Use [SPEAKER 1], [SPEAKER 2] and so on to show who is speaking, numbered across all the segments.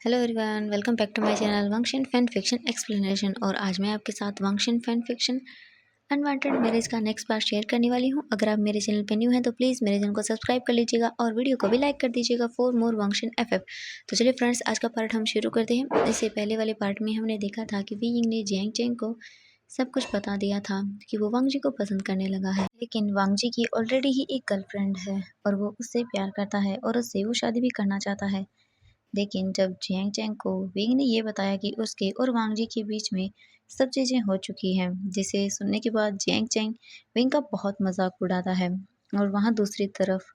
[SPEAKER 1] Hello everyone, welcome back to my channel वंशिन fan fiction explanation. और आज मैं आपके साथ वंशिन फैन फिक्शन अनवांटेड मैरिज का नेक्स्ट पार्ट शेयर करने वाली हूं। अगर आप मेरे चैनल पे न्यू हैं तो प्लीज़ मेरे चैनल को सब्सक्राइब कर लीजिएगा और वीडियो को भी लाइक कर दीजिएगा फॉर मोर वंशिन एफएफ। तो चलिए फ्रेंड्स, आज का पार्ट हम शुरू करते हैं। इससे पहले वाले पार्ट में हमने देखा था कि वी यिंग ने जियांग चेंग को सब कुछ बता दिया था कि वो वांग जी को पसंद करने लगा है, लेकिन वांग जी की ऑलरेडी ही एक गर्लफ्रेंड है और वो उससे प्यार करता है और उससे वो शादी भी करना चाहता है। लेकिन जब जियांग चैंग को विंग ने ये बताया कि उसके और वांग जी के बीच में सब चीज़ें हो चुकी हैं, जिसे सुनने के बाद जियांग चैंग विंग का बहुत मजाक उड़ाता है। और वहाँ दूसरी तरफ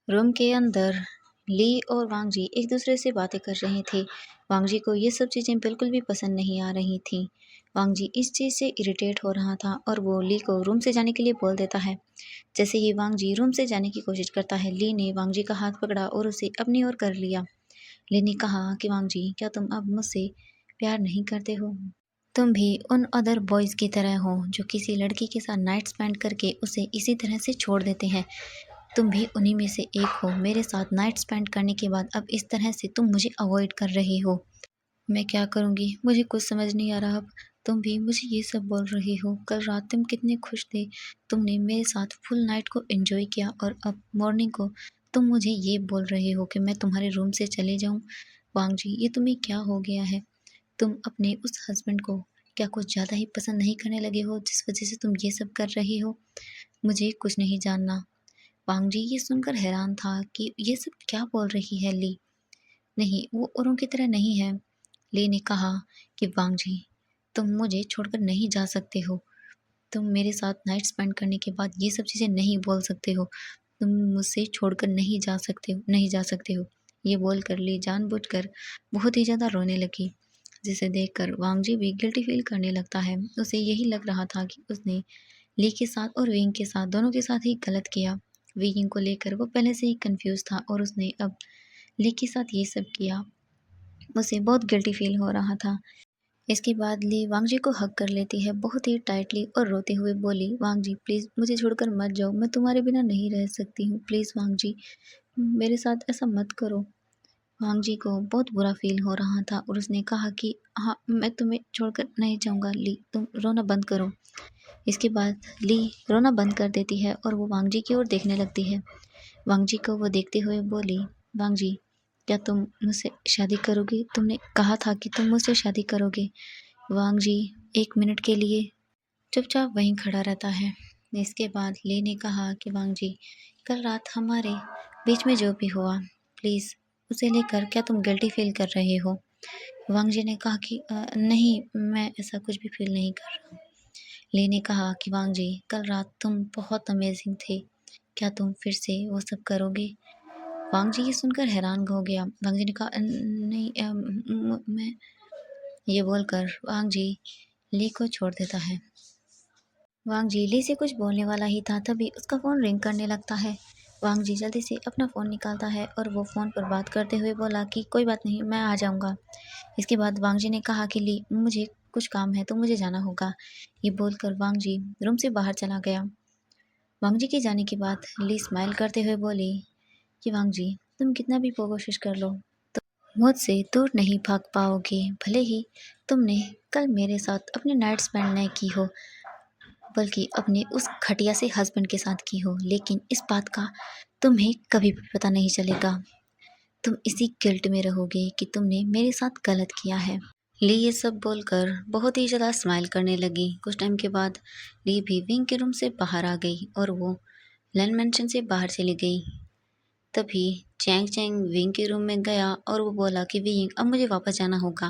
[SPEAKER 1] रूम के अंदर ली और वांग जी एक दूसरे से बातें कर रहे थे। वांग जी को ये सब चीज़ें बिल्कुल भी पसंद नहीं आ रही थीं। वांग जी इस चीज़ से इरिटेट हो रहा था और वो ली को रूम से जाने के लिए बोल देता है। जैसे ही वांग जी रूम से जाने की कोशिश करता है, ली ने वांग जी का हाथ पकड़ा और उसे अपनी ओर कर लिया। ली ने कहा कि वांग जी, क्या तुम अब मुझसे प्यार नहीं करते हो? तुम भी उन अदर बॉयज़ की तरह हो जो किसी लड़की के साथ नाइट स्पेंड करके उसे इसी तरह से छोड़ देते हैं। तुम भी उन्हीं में से एक हो। मेरे साथ नाइट स्पेंड करने के बाद अब इस तरह से तुम मुझे अवॉइड कर रही हो। मैं क्या करूँगी? मुझे कुछ समझ नहीं आ रहा अब। तुम भी मुझे ये सब बोल रही हो। कल रात तुम कितने खुश थे। तुमने मेरे साथ फुल नाइट को एंजॉय किया और अब मॉर्निंग को तुम मुझे ये बोल रहे हो कि मैं तुम्हारे रूम से चले जाऊँ। वांग जी, ये तुम्हें क्या हो गया है? तुम अपने उस हस्बैंड को क्या कुछ ज़्यादा ही पसंद नहीं करने लगे हो जिस वजह से तुम ये सब कर रही हो? मुझे कुछ नहीं जानना। वांग जी ये सुनकर हैरान था कि ये सब क्या बोल रही है ली। नहीं, वो औरों की तरह नहीं है। ली ने कहा कि वांग जी, तुम मुझे छोड़कर नहीं जा सकते हो। तुम मेरे साथ नाइट स्पेंड करने के बाद ये सब चीज़ें नहीं बोल सकते हो। तुम मुझसे छोड़कर नहीं जा सकते हो। ये बोलकर ली जानबूझकर बहुत ही ज़्यादा रोने लगी, जिसे देखकर वांग जी भी गिल्टी फील करने लगता है। उसे यही लग रहा था कि उसने ली के साथ और विंग के साथ दोनों के साथ ही गलत किया। विंग को लेकर वो पहले से ही कंफ्यूज था और उसने अब ली के साथ ये सब किया। उसे बहुत गिल्टी फील हो रहा था। इसके बाद ली वांग जी को हग कर लेती है बहुत ही टाइटली और रोते हुए बोली, वांग जी प्लीज़ मुझे छोड़कर मत जाओ। मैं तुम्हारे बिना नहीं रह सकती हूँ। प्लीज़ वांग जी, मेरे साथ ऐसा मत करो। वांग जी को बहुत बुरा फील हो रहा था और उसने कहा कि हाँ, मैं तुम्हें छोड़कर नहीं जाऊँगा। ली, तुम रोना बंद करो। इसके बाद ली रोना बंद कर देती है और वो वांग जी की ओर देखने लगती है। वांग जी को वो देखते हुए बोली, वांग जी, क्या तुम मुझसे शादी करोगे? तुमने कहा था कि तुम मुझसे शादी करोगे। वांग जी 1 मिनट के लिए चुपचाप वहीं खड़ा रहता है। इसके बाद ली ने कहा कि वांग जी, कल रात हमारे बीच में जो भी हुआ, प्लीज़ उसे लेकर क्या तुम गिल्टी फील कर रहे हो? वांग जी ने कहा कि नहीं, मैं ऐसा कुछ भी फील नहीं कर रहा हूँ। ली ने कहा कि वांग जी, कल रात तुम बहुत अमेजिंग थे। क्या तुम फिर से वो सब करोगे? वांग जी ये सुनकर हैरान हो गया। वांग जी ने कहा नहीं, मैं ये बोलकर वांग जी ली को छोड़ देता है। वांग जी ली से कुछ बोलने वाला ही था, तभी उसका फ़ोन रिंग करने लगता है। वांग जी जल्दी से अपना फ़ोन निकालता है और वो फ़ोन पर बात करते हुए बोला कि कोई बात नहीं, मैं आ जाऊँगा। इसके बाद वांग जी ने कहा कि ली, मुझे कुछ काम है तो मुझे जाना होगा। ये बोलकर वांग जी रूम से बाहर चला गया। वांग जी के जाने के बाद ली स्माइल करते हुए बोली कि वांग जी, तुम कितना भी कोशिश कर लो, मुझसे दूर नहीं भाग पाओगे। भले ही तुमने कल मेरे साथ अपनी नाइट स्पेंड नहीं की हो, बल्कि अपने उस घटिया से हस्बैंड के साथ की हो, लेकिन इस बात का तुम्हें कभी भी पता नहीं चलेगा। तुम इसी गिल्ट में रहोगे कि तुमने मेरे साथ गलत किया है। ली ये सब बोलकर बहुत ही ज़्यादा स्माइल करने लगी। कुछ टाइम के बाद ली भी विंग के रूम से बाहर आ गई और वो लैन मेंशन से बाहर चली गई। तभी चैंग चैंग विंग के रूम में गया और वो बोला कि विंग, अब मुझे वापस जाना होगा।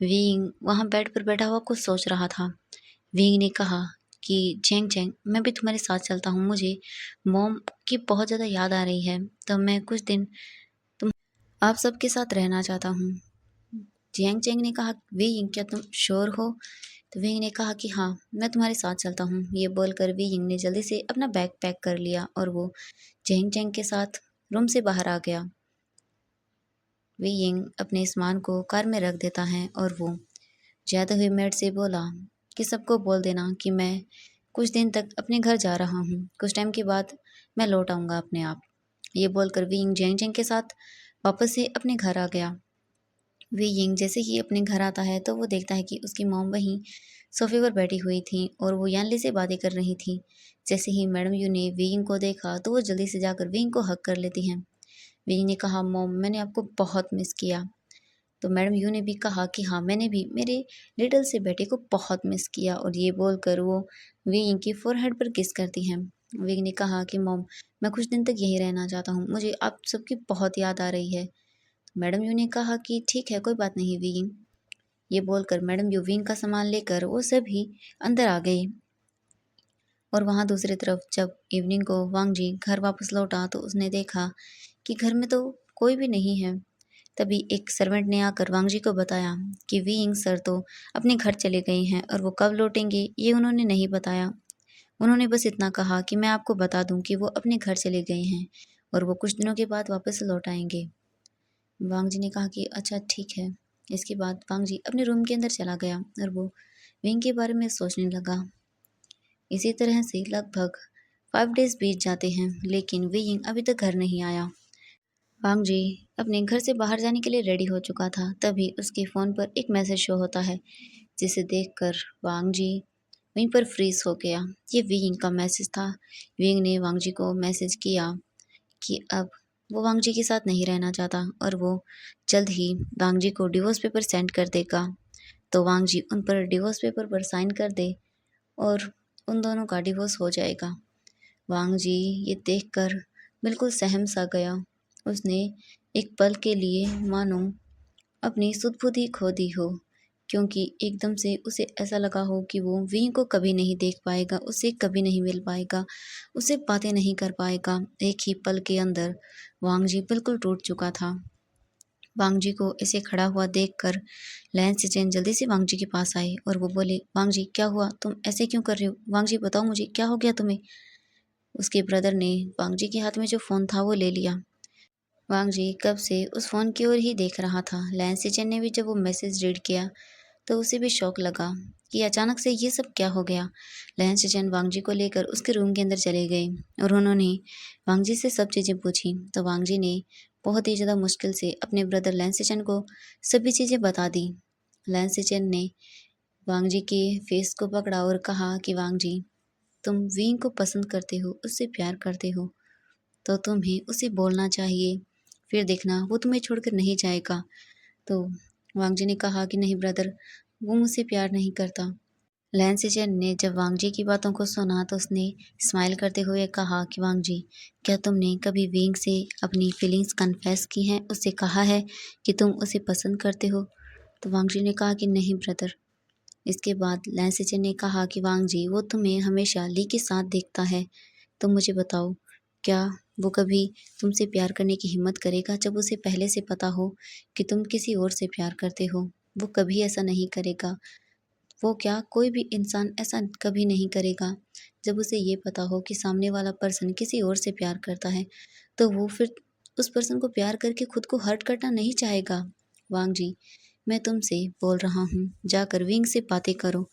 [SPEAKER 1] विंग वहाँ बेड पर बैठा हुआ कुछ सोच रहा था। विंग ने कहा कि चैंग चैंग, मैं भी तुम्हारे साथ चलता हूँ। मुझे मॉम की बहुत ज़्यादा याद आ रही है, तो मैं कुछ दिन तुम आप सबके साथ रहना चाहता हूँ। चैंग चैंग ने कहा, विंग क्या तुम श्योर हो? तो विंग ने कहा कि हाँ, मैं तुम्हारे साथ चलता हूँ। ये बोलकर विंग ने जल्दी से अपना बैग पैक कर लिया और वो चैंग चैंग के साथ रूम से बाहर आ गया। वी यिंग अपने सामान को कार में रख देता है और वो जाते हुए मेड से बोला कि सबको बोल देना कि मैं कुछ दिन तक अपने घर जा रहा हूँ। कुछ टाइम के बाद मैं लौट आऊँगा अपने आप। ये बोलकर वी यिंग जेंग जेंग के साथ वापस से अपने घर आ गया। वी यिंग जैसे ही अपने घर आता है तो वो देखता है कि उसकी मॉम वहीं सोफे पर बैठी हुई थी और वो यानली से बातें कर रही थी। जैसे ही मैडम यू ने वी यिंग को देखा तो वो जल्दी से जाकर वी यिंग को हग कर लेती हैं। वी यिंग ने कहा, मॉम मैंने आपको बहुत मिस किया। तो मैडम यू ने भी कहा कि हाँ, मैंने भी मेरे लिटिल से बेटे को बहुत मिस किया, और ये बोलकर वो वी यिंग की फोरहेड पर किस करती हैं। वी यिंग ने कहा कि मॉम मैं कुछ दिन तक यहीं रहना चाहता हूँ, मुझे आप सबकी बहुत याद आ रही है। मैडम यू ने कहा कि ठीक है, कोई बात नहीं वी यिंग। ये बोलकर मैडम यू वी यिंग का सामान लेकर वो सभी अंदर आ गए। और वहाँ दूसरी तरफ जब इवनिंग को वांग जी घर वापस लौटा तो उसने देखा कि घर में तो कोई भी नहीं है। तभी एक सर्वेंट ने आकर वांग जी को बताया कि वी यिंग सर तो अपने घर चले गए हैं और वो कब लौटेंगे ये उन्होंने नहीं बताया। उन्होंने बस इतना कहा कि मैं आपको बता दूं कि वो अपने घर चले गए हैं और वो कुछ दिनों के बाद वापस लौट आएंगे। वांग जी ने कहा कि अच्छा ठीक है। इसके बाद वांग जी अपने रूम के अंदर चला गया और वो विंग के बारे में सोचने लगा। इसी तरह से लगभग 5 डेज बीत जाते हैं लेकिन विंग अभी तक घर नहीं आया। वांग जी अपने घर से बाहर जाने के लिए रेडी हो चुका था, तभी उसके फ़ोन पर एक मैसेज शो होता है जिसे देखकर वांग जी वहीं पर फ्रीज हो गया। ये विंग का मैसेज था। विंग ने वांग जी को मैसेज किया कि अब वो वांग जी के साथ नहीं रहना चाहता और वो जल्द ही वांग जी को डिवोर्स पेपर सेंड कर देगा। तो वांग जी उन पर डिवोर्स पेपर पर साइन कर दे और उन दोनों का डिवोर्स हो जाएगा। वांग जी ये देखकर बिल्कुल सहम सा गया। उसने एक पल के लिए मानो अपनी सुध-बुद्धि खो दी हो, क्योंकि एकदम से उसे ऐसा लगा हो कि वो वी को कभी नहीं देख पाएगा, उससे कभी नहीं मिल पाएगा, उससे बातें नहीं कर पाएगा। एक ही पल के अंदर वांग जी बिल्कुल टूट चुका था। वांग जी को ऐसे खड़ा हुआ देखकर लैन सिचेन जल्दी से वांग जी के पास आए और वो बोले, वांग जी क्या हुआ? तुम ऐसे क्यों कर रहे हो? वांग जी बताओ मुझे क्या हो गया तुम्हें? उसके ब्रदर ने वांग जी के हाथ में जो फ़ोन था वो ले लिया। वांग जी कब से उस फ़ोन की ओर ही देख रहा था। लैन सिचेन ने भी जब वो मैसेज रीड किया तो उसे भी शौक लगा कि अचानक से ये सब क्या हो गया। लैन सिचेन वांग जी को लेकर उसके रूम के अंदर चले गए और उन्होंने वांग जी से सब चीज़ें पूछी। तो वांग जी ने बहुत ही ज़्यादा मुश्किल से अपने ब्रदर लैन सिचेन को सभी चीज़ें बता दी। लैन सिचेन ने वांग जी के फेस को पकड़ा और कहा कि वांग जी, तुम विंग को पसंद करते हो, उससे प्यार करते हो, तो तुम्हें उसे बोलना चाहिए। फिर देखना वो तुम्हें छोड़कर नहीं जाएगा। तो वांग जी ने कहा कि नहीं ब्रदर, वो मुझसे प्यार नहीं करता। लैन सिचेन ने जब वांग जी की बातों को सुना तो उसने स्माइल करते हुए कहा कि वांग जी, क्या तुमने कभी विंग से अपनी फीलिंग्स कन्फेस की हैं, उससे कहा है कि तुम उसे पसंद करते हो? तो वांग जी ने कहा कि नहीं ब्रदर। इसके बाद लैन सिचेन ने कहा कि वांग जी, वो तुम्हें हमेशा ली के साथ देखता है, तो मुझे बताओ, क्या वो कभी तुमसे प्यार करने की हिम्मत करेगा जब उसे पहले से पता हो कि तुम किसी और से प्यार करते हो? वो कभी ऐसा नहीं करेगा। वो क्या, कोई भी इंसान ऐसा कभी नहीं करेगा। जब उसे ये पता हो कि सामने वाला पर्सन किसी और से प्यार करता है, तो वो फिर उस पर्सन को प्यार करके खुद को हर्ट करना नहीं चाहेगा। वांग जी, मैं तुमसे बोल रहा हूँ, जाकर विंग से बातें करो,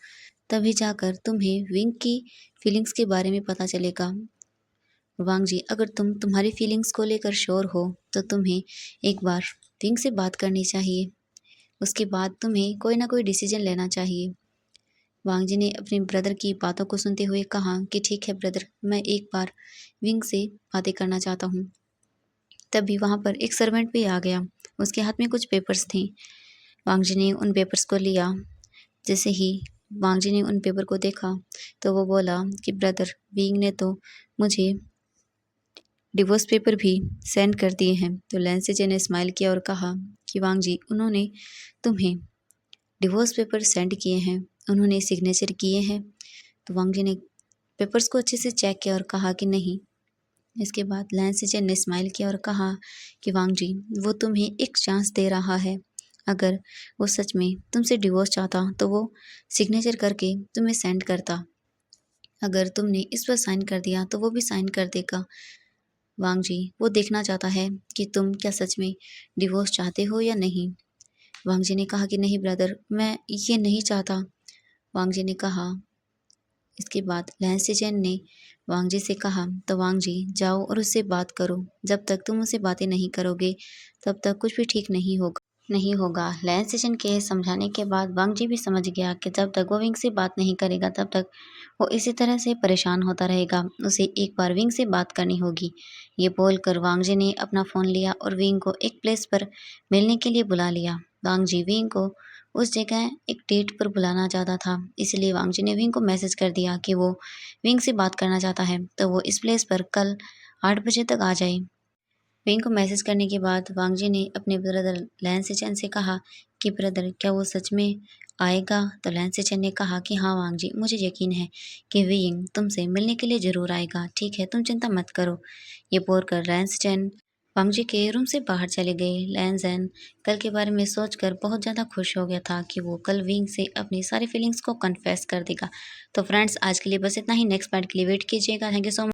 [SPEAKER 1] तभी जाकर तुम्हें विंग की फीलिंग्स के बारे में पता चलेगा। वांग जी, अगर तुम तुम्हारी फीलिंग्स को लेकर श्योर हो तो तुम्हें एक बार विंग से बात करनी चाहिए। उसके बाद तुम्हें कोई ना कोई डिसीजन लेना चाहिए। वांग जी ने अपने ब्रदर की बातों को सुनते हुए कहा कि ठीक है ब्रदर, मैं एक बार विंग से बातें करना चाहता हूँ। तभी वहाँ पर एक सर्वेंट भी आ गया। उसके हाथ में कुछ पेपर्स थे। वांग जी ने उन पेपर्स को लिया। जैसे ही वांग जी ने उन पेपर को देखा तो वो बोला कि ब्रदर, विंग ने तो मुझे डिवोर्स पेपर भी सेंड कर दिए हैं। तो लैंसिजे ने स्माइल किया और कहा कि वांग जी, उन्होंने तुम्हें डिवोर्स पेपर सेंड किए हैं, उन्होंने सिग्नेचर किए हैं? तो वांग जी ने पेपर्स को अच्छे से चेक किया और कहा कि नहीं। इसके बाद लैंसिजे ने स्माइल किया और कहा कि वांग जी, वो तुम्हें एक चांस दे रहा है। अगर वो सच में तुमसे डिवोर्स चाहता तो वो सिग्नेचर करके तुम्हें सेंड करता। अगर तुमने इस पर साइन कर दिया तो वो भी साइन कर देगा। वांग जी, वो देखना चाहता है कि तुम क्या सच में डिवोर्स चाहते हो या नहीं। वांग जी ने कहा कि नहीं ब्रदर, मैं ये नहीं चाहता। वांग जी ने कहा। इसके बाद लैंसिजेन ने वांग जी से कहा, तो वांग जी जाओ और उससे बात करो। जब तक तुम उससे बातें नहीं करोगे तब तक कुछ भी ठीक नहीं होगा। नहीं होगा। लैन सेशन के समझाने के बाद वांग जी भी समझ गया कि जब तक वो विंग से बात नहीं करेगा तब तक वो इसी तरह से परेशान होता रहेगा। उसे एक बार विंग से बात करनी होगी। ये बोलकर वांग जी ने अपना फ़ोन लिया और विंग को एक प्लेस पर मिलने के लिए बुला लिया। वांग जी विंग को उस जगह एक डेट पर बुलाना चाहता था, इसलिए वांग जी ने विंग को मैसेज कर दिया कि वो विंग से बात करना चाहता है, तो वो इस प्लेस पर कल 8 बजे तक आ जाए। विंग को मैसेज करने के बाद वांग जी ने अपने ब्रदर लैन सेचन से कहा कि ब्रदर क्या वो सच में आएगा। तो लैन सेचन ने कहा कि हाँ वांग जी, मुझे यकीन है कि विंग तुमसे मिलने के लिए ज़रूर आएगा। ठीक है, तुम चिंता मत करो। ये बोलकर लैन सेचन वांग जी के रूम से बाहर चले गए। लैन जैन कल के बारे में सोचकर बहुत ज़्यादा खुश हो गया था कि वो कल विंग से अपनी सारी फीलिंग्स को कन्फेस कर देगा। तो फ्रेंड्स, आज के लिए बस इतना ही। नेक्स्ट पार्ट के लिए वेट कीजिएगा। Thank you so much.